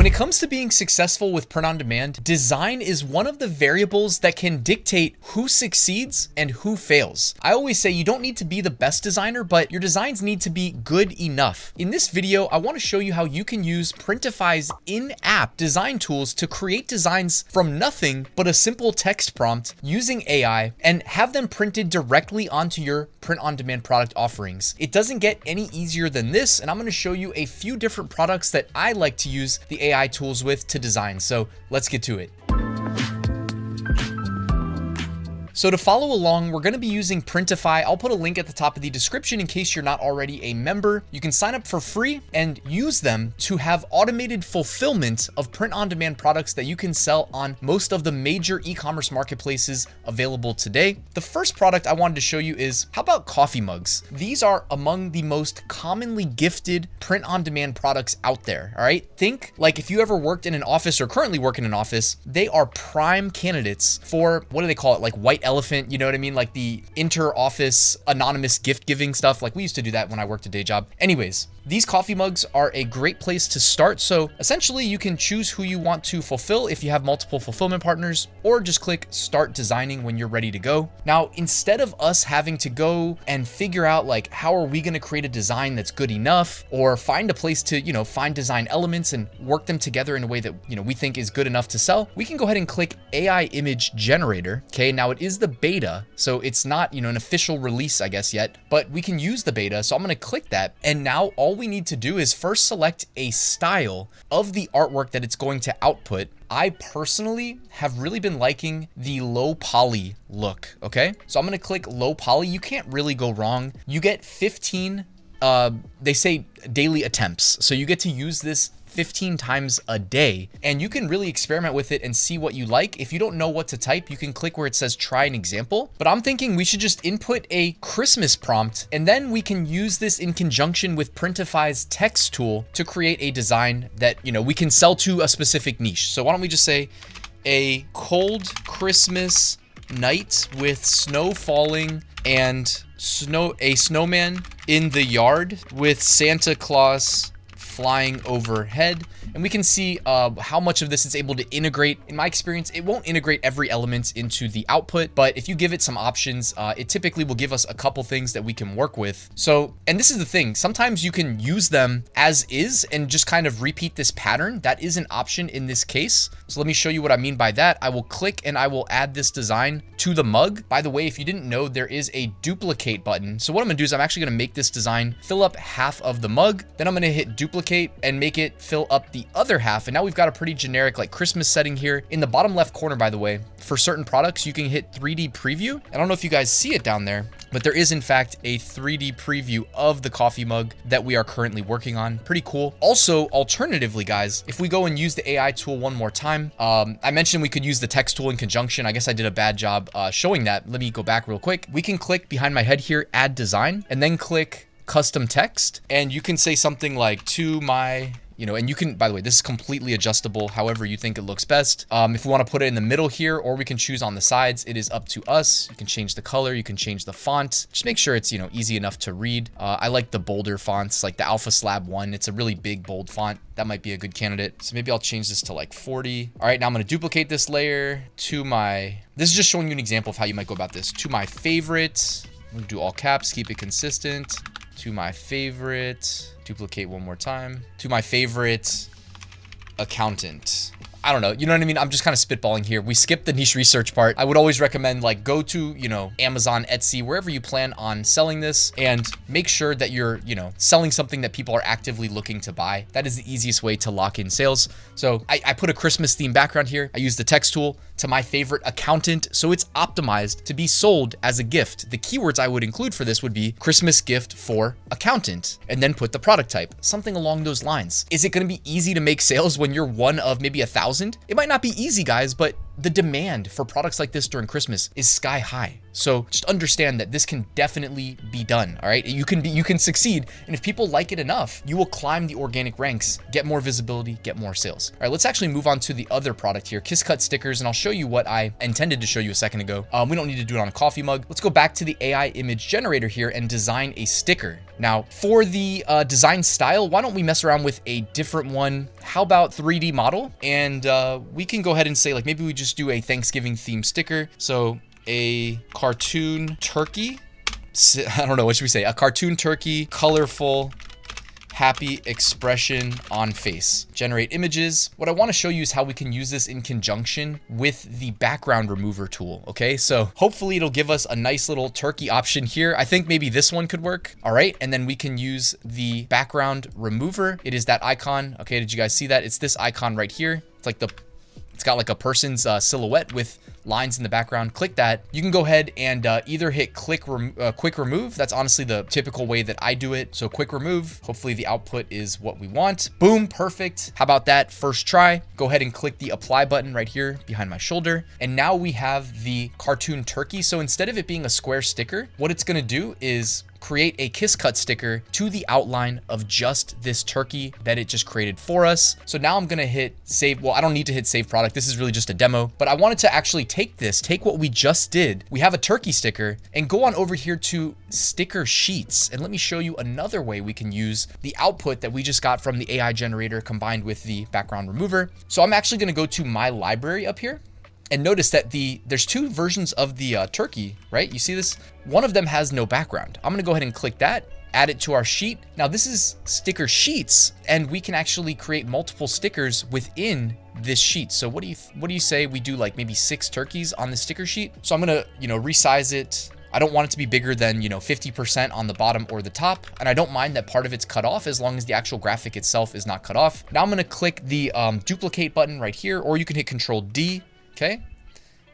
When it comes to being successful with print on demand, design is one of the variables that can dictate who succeeds and who fails. I always say you don't need to be the best designer, but your designs need to be good enough. In this video, I want to show you how you can use Printify's in-app design tools to create designs from nothing but a simple text prompt using AI and have them printed directly onto your print on demand product offerings. It doesn't get any easier than this, and I'm going to show you a few different products that I like to use the AI tools with to design. So let's get to it. So to follow along, we're going to be using Printify. I'll put a link at the top of the description in case you're not already a member. You can sign up for free and use them to have automated fulfillment of print-on-demand products that you can sell on most of the major e-commerce marketplaces available today. The first product I wanted to show you is, how about coffee mugs? These are among the most commonly gifted print-on-demand products out there, all right? Think like if you ever worked in an office or currently work in an office, they are prime candidates for, what do they call it? Like white elephant, you know what I mean? Like the inter-office anonymous gift giving stuff. Like we used to do that when I worked a day job. Anyways, these coffee mugs are a great place to start. So essentially you can choose who you want to fulfill if you have multiple fulfillment partners, or just click start designing when you're ready to go. Now, instead of us having to go and figure out like, how are we going to create a design that's good enough, or find a place to, find design elements and work them together in a way that, we think is good enough to sell, we can go ahead and click AI image generator. Okay. Now it is the beta, so it's not, an official release, I guess, yet, but we can use the beta. So I'm going to click that. And now all we need to do is first select a style of the artwork that it's going to output. I personally have really been liking the low poly look. Okay. So I'm going to click low poly. You can't really go wrong. You get 15, they say daily attempts. So you get to use this 15 times a day, and you can really experiment with it and see what you like. If you don't know what to type, you can click where it says try an example, but I'm thinking we should just input a Christmas prompt, and then we can use this in conjunction with Printify's text tool to create a design that, we can sell to a specific niche. So why don't we just say a cold Christmas night with snow falling and a snowman in the yard with Santa Claus flying overhead, and we can see how much of this it's able to integrate. In my experience, it won't integrate every element into the output, but if you give it some options, it typically will give us a couple things that we can work with. So, and this is the thing, sometimes you can use them as is and just kind of repeat this pattern. That is an option in this case. So let me show you what I mean by that. I will click and I will add this design to the mug. By the way, if you didn't know, there is a duplicate button. So what I'm gonna do is I'm actually gonna make this design fill up half of the mug. Then I'm gonna hit duplicate and make it fill up the other half. And now we've got a pretty generic like Christmas setting here. In the bottom left corner, by the way, for certain products, you can hit 3D preview. I don't know if you guys see it down there, but there is in fact a 3D preview of the coffee mug that we are currently working on. Pretty cool. Also, alternatively, guys, if we go and use the AI tool one more time, I mentioned we could use the text tool in conjunction. I guess I did a bad job showing that. Let me go back real quick. We can click behind my head here, add design, and then click custom text, and you can say something like to my, and you can, by the way, this is completely adjustable however you think it looks best. If we want to put it in the middle here, or we can choose on the sides, it is up to us. You can change the color, you can change the font, just make sure it's, easy enough to read. I like the bolder fonts, like the Alpha Slab one. It's a really big, bold font. That might be a good candidate. So maybe I'll change this to like 40. All right, now I'm going to duplicate this layer to my, this is just showing you an example of how you might go about this. To my favorite, I'm gonna do all caps, keep it consistent. To my favorite, duplicate one more time. To my favorite accountant. I don't know, you know what I mean? I'm just kind of spitballing here. We skipped the niche research part. I would always recommend like go to, Amazon, Etsy, wherever you plan on selling this, and make sure that you're, selling something that people are actively looking to buy. That is the easiest way to lock in sales. So I put a Christmas theme background here. I use the text tool, to my favorite accountant. So it's optimized to be sold as a gift. The keywords I would include for this would be Christmas gift for accountant, and then put the product type, something along those lines. Is it going to be easy to make sales when you're one of maybe 1,000? It might not be easy, guys, but the demand for products like this during Christmas is sky high. So just understand that this can definitely be done. All right, you can succeed, and if people like it enough, you will climb the organic ranks, get more visibility, get more sales. All right, let's actually move on to the other product here, Kiss Cut stickers, and I'll show you what I intended to show you a second ago. We don't need to do it on a coffee mug. Let's go back to the AI image generator here and design a sticker. Now, for the design style, why don't we mess around with a different one? How about 3D model? And we can go ahead and say, like, maybe we just do a Thanksgiving themed sticker. So a cartoon turkey. I don't know, what should we say? A cartoon turkey, colorful, happy expression on face. Generate images. What I want to show you is how we can use this in conjunction with the background remover tool. Okay, so hopefully it'll give us a nice little turkey option here. I think maybe this one could work. All right, and then we can use the background remover. It is that icon. Okay, did you guys see that? It's this icon right here. It's got like a person's silhouette with lines in the background. Click that. You can go ahead and either hit quick remove. That's honestly the typical way that I do it. So quick remove. Hopefully the output is what we want. Boom, perfect. How about that? First try. Go ahead and click the apply button right here behind my shoulder. And now we have the cartoon turkey. So instead of it being a square sticker, what it's gonna do is create a Kiss Cut sticker to the outline of just this turkey that it just created for us. So now I'm gonna hit save. Well, I don't need to hit save product. This is really just a demo, but I wanted to actually take what we just did. We have a turkey sticker, and go on over here to sticker sheets. And let me show you another way we can use the output that we just got from the AI generator combined with the background remover. So I'm actually gonna go to my library up here. And notice that there's two versions of the turkey, right? You see this? One of them has no background. I'm gonna go ahead and click that, add it to our sheet. Now this is sticker sheets, and we can actually create multiple stickers within this sheet. So what do you say we do, like maybe 6 turkeys on the sticker sheet? So I'm gonna, resize it. I don't want it to be bigger than, 50% on the bottom or the top. And I don't mind that part of it's cut off as long as the actual graphic itself is not cut off. Now I'm gonna click the duplicate button right here, or you can hit Control D. Okay,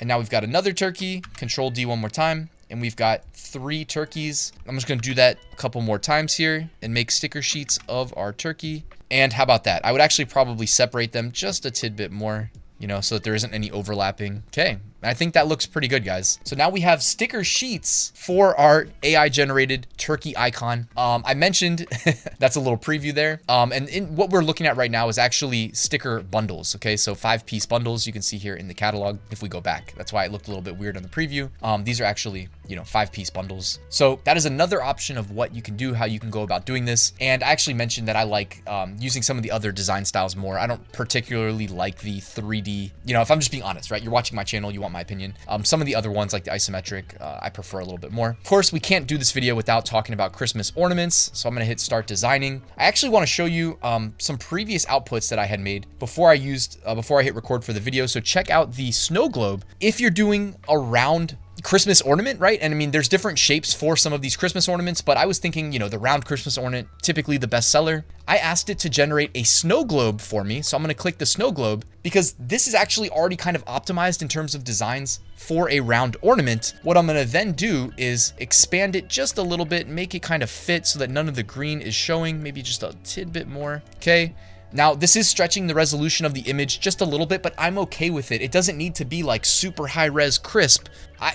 and now we've got another turkey. Control D one more time, and we've got 3 turkeys. I'm just gonna do that a couple more times here and make sticker sheets of our turkey. And how about that? I would actually probably separate them just a tidbit more, so that there isn't any overlapping. Okay, I think that looks pretty good, guys. So now we have sticker sheets for our AI generated turkey icon. I mentioned that's a little preview there. And what we're looking at right now is actually sticker bundles. Okay, so 5-piece bundles you can see here in the catalog. If we go back, that's why it looked a little bit weird on the preview. These are actually, 5-piece bundles. So that is another option of what you can do, how you can go about doing this. And I actually mentioned that I like using some of the other design styles more. I don't particularly like the 3D, if I'm just being honest, right? You're watching my channel, you want my opinion. Some of the other ones like the isometric, I prefer a little bit more. Of course, we can't do this video without talking about Christmas ornaments. So I'm gonna hit start designing. I actually wanna show you some previous outputs that I had made before I hit record for the video. So check out the snow globe. If you're doing a round Christmas ornament, right? And I mean, there's different shapes for some of these Christmas ornaments, but I was thinking, the round Christmas ornament, typically the best seller. I asked it to generate a snow globe for me. So I'm going to click the snow globe because this is actually already kind of optimized in terms of designs for a round ornament. What I'm going to then do is expand it just a little bit, make it kind of fit so that none of the green is showing, maybe just a tidbit more. Okay. Now, this is stretching the resolution of the image just a little bit, but I'm okay with it. It doesn't need to be like super high res crisp.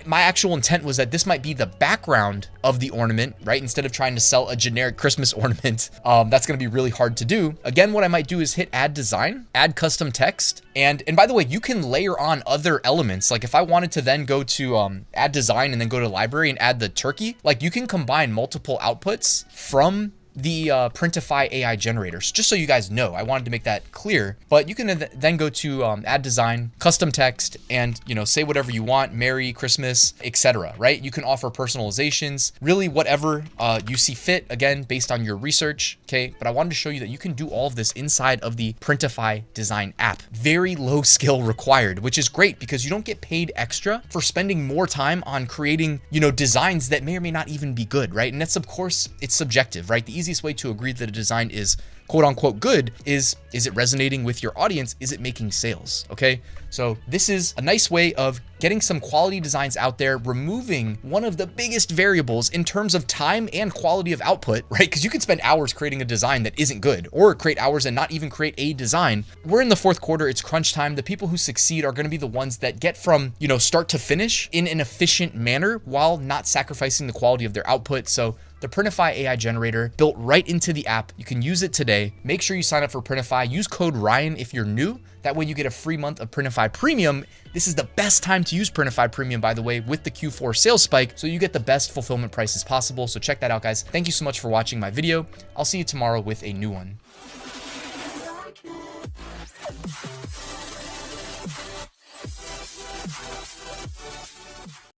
My actual intent was that this might be the background of the ornament, right? Instead of trying to sell a generic Christmas ornament, that's gonna be really hard to do. Again, what I might do is hit add design, add custom text. And by the way, you can layer on other elements. Like if I wanted to then go to add design and then go to library and add the turkey, like you can combine multiple outputs from the Printify AI generators, just so you guys know. I wanted to make that clear, but you can then go to add design, custom text, and say whatever you want, Merry Christmas, etc. Right? You can offer personalizations, really whatever you see fit, again, based on your research. Okay, but I wanted to show you that you can do all of this inside of the Printify design app. Very low skill required, which is great because you don't get paid extra for spending more time on creating, designs that may or may not even be good, right? And that's, of course, it's subjective, right? The easiest way to agree that a design is quote unquote good is it resonating with your audience? Is it making sales? Okay. So this is a nice way of getting some quality designs out there, removing one of the biggest variables in terms of time and quality of output, right? Because you can spend hours creating a design that isn't good, or create hours and not even create a design. We're in the fourth quarter, it's crunch time. The people who succeed are going to be the ones that get from, start to finish in an efficient manner while not sacrificing the quality of their output. So the Printify AI generator built right into the app. You can use it today. Make sure you sign up for Printify. Use code Ryan if you're new. That way you get a free month of Printify Premium. This is the best time to use Printify Premium, by the way, with the Q4 sales spike. So you get the best fulfillment prices possible. So check that out, guys. Thank you so much for watching my video. I'll see you tomorrow with a new one.